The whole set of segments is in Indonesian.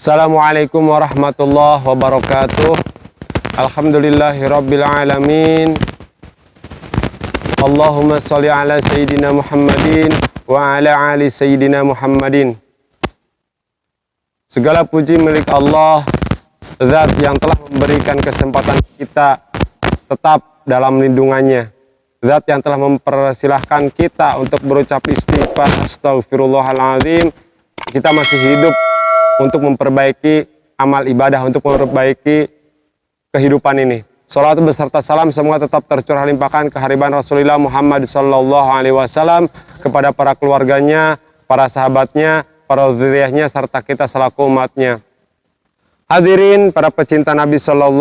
Assalamualaikum warahmatullahi wabarakatuh. Alhamdulillahirabbil alamin. Allahumma sholli ala sayyidina Muhammadin wa ala ali sayyidina Muhammadin. Segala puji milik Allah, Zat yang telah memberikan kesempatan kita tetap dalam lindungannya. Zat yang telah mempersilahkan kita untuk berucap istighfar, astagfirullahaladzim. Kita masih hidup untuk memperbaiki amal ibadah, untuk memperbaiki kehidupan ini. Salawat beserta salam semua tetap tercurah limpahkan kehadiran Rasulullah Muhammad SAW kepada para keluarganya, para sahabatnya, para zuriyahnya, serta kita selaku umatnya. Hadirin para pecinta Nabi SAW,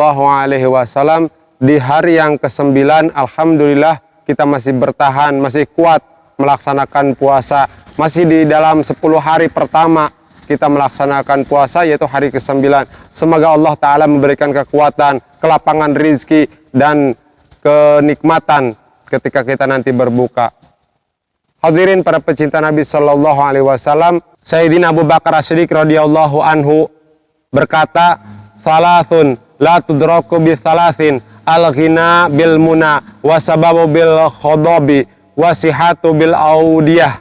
di hari yang ke-9, alhamdulillah kita masih bertahan, masih kuat melaksanakan puasa, masih di dalam 10 hari pertama kita melaksanakan puasa, yaitu hari ke-9. Semoga Allah Ta'ala memberikan kekuatan, kelapangan rizki, dan kenikmatan ketika kita nanti berbuka. Hadirin para pecinta Nabi SAW, Sayyidina Abu Bakar As-Siddiq radhiyallahu anhu berkata, "Salasun la tudraku bi salasin, al-ghina bil muna, wasababu bil khodobi, wasihatu bil audiyah."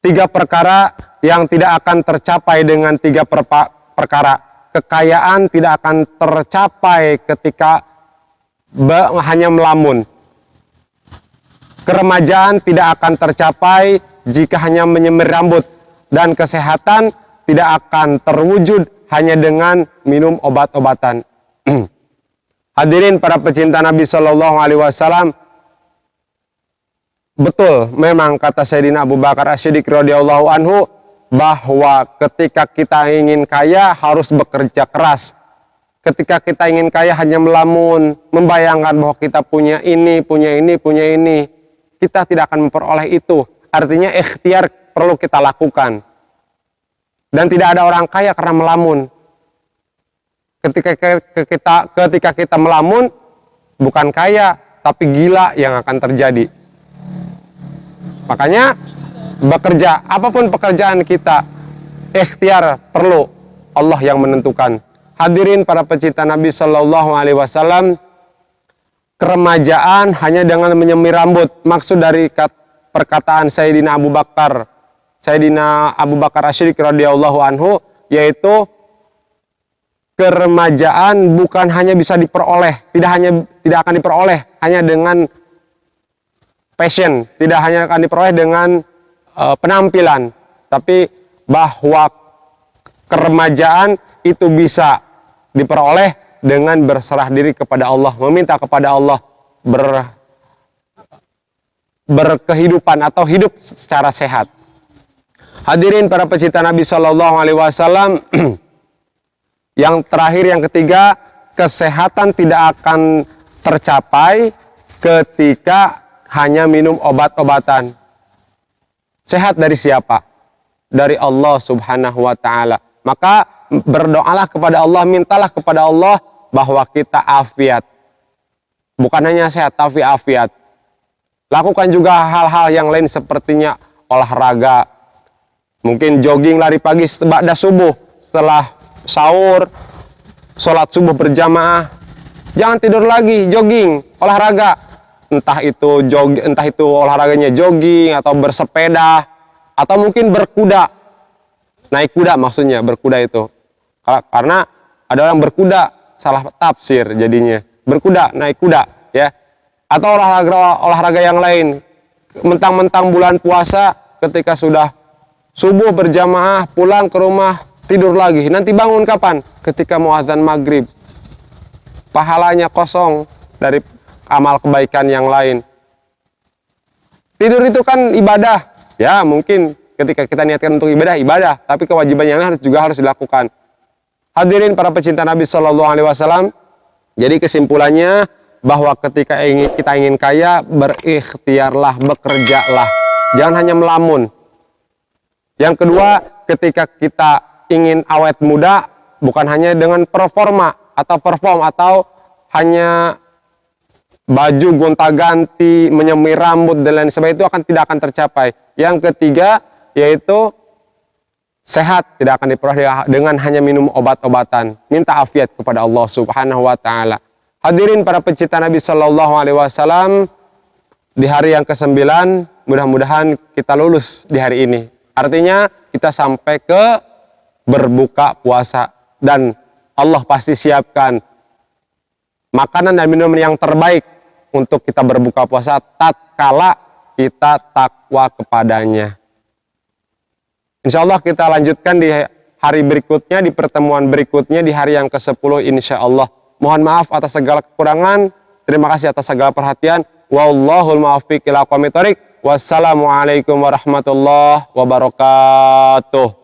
3 perkara yang tidak akan tercapai dengan 3 perkara. Kekayaan tidak akan tercapai ketika hanya melamun. Keremajaan tidak akan tercapai jika hanya menyemir rambut. Dan kesehatan tidak akan terwujud hanya dengan minum obat-obatan. Hadirin para pecinta Nabi SAW, betul memang kata Sayyidina Abu Bakar As-Siddiq radhiyallahu anhu, bahwa ketika kita ingin kaya harus bekerja keras. Ketika kita ingin kaya hanya melamun, membayangkan bahwa kita punya ini, punya ini, punya ini, kita tidak akan memperoleh itu. Artinya ikhtiar perlu kita lakukan. Dan tidak ada orang kaya karena melamun. Ketika kita melamun, bukan kaya, tapi gila yang akan terjadi. Makanya bekerja, apapun pekerjaan kita, ikhtiar perlu, Allah yang menentukan. Hadirin para pecinta Nabi SAW, keremajaan hanya dengan menyemir rambut. Maksud dari perkataan Sayyidina Abu Bakar As-Siddiq radhiyallahu anhu, yaitu keremajaan bukan hanya bisa diperoleh, tidak akan diperoleh hanya dengan passion, tidak hanya akan diperoleh dengan penampilan, tapi bahwa keremajaan itu bisa diperoleh dengan berserah diri kepada Allah, meminta kepada Allah, berkehidupan atau hidup secara sehat. Hadirin para pecinta Nabi SAW, yang terakhir, yang ketiga, kesehatan tidak akan tercapai ketika hanya minum obat-obatan. Sehat dari siapa? Dari Allah Subhanahu wa Ta'ala. Maka berdoalah kepada Allah, mintalah kepada Allah bahwa kita afiat. Bukan hanya sehat, tapi afiat. Lakukan juga hal-hal yang lain sepertinya olahraga. Mungkin jogging, lari pagi ba'da subuh, setelah sahur, sholat subuh berjamaah. Jangan tidur lagi, jogging, olahraga. Entah itu olahraganya jogging atau bersepeda atau mungkin berkuda, naik kuda, maksudnya berkuda itu, karena ada orang berkuda salah tafsir jadinya berkuda, naik kuda, ya. Atau olahraga yang lain. Mentang-mentang bulan puasa, ketika sudah subuh berjamaah pulang ke rumah tidur lagi, nanti bangun kapan? Ketika mau azan maghrib. Pahalanya kosong dari amal kebaikan yang lain. Tidur itu kan ibadah, ya. Mungkin ketika kita niatkan untuk ibadah, tapi kewajiban yang lain harus dilakukan. Hadirin para pecinta Nabi SAW, jadi kesimpulannya bahwa ketika kita ingin kaya, berikhtiarlah, bekerjalah, jangan hanya melamun. Yang kedua, ketika kita ingin awet muda, bukan hanya dengan perform atau hanya baju gonta-ganti, menyemir rambut dan lain sebagainya, itu tidak akan tercapai. Yang ketiga, yaitu sehat tidak akan diperoleh dengan hanya minum obat-obatan. Minta afiat kepada Allah Subhanahu wa taala. Hadirin para pecinta Nabi sallallahu alaihi wasallam, di hari yang ke-9 mudah-mudahan kita lulus di hari ini. Artinya kita sampai ke berbuka puasa dan Allah pasti siapkan makanan dan minuman yang terbaik untuk kita berbuka puasa tatkala kita takwa kepadanya. Insya Allah kita lanjutkan di hari berikutnya, di pertemuan berikutnya, di hari yang ke-10 insya Allah. Mohon maaf atas segala kekurangan. Terima kasih atas segala perhatian. Wallahul muwaffiq ila aqwamit thoriq. Wassalamualaikum warahmatullahi wabarakatuh.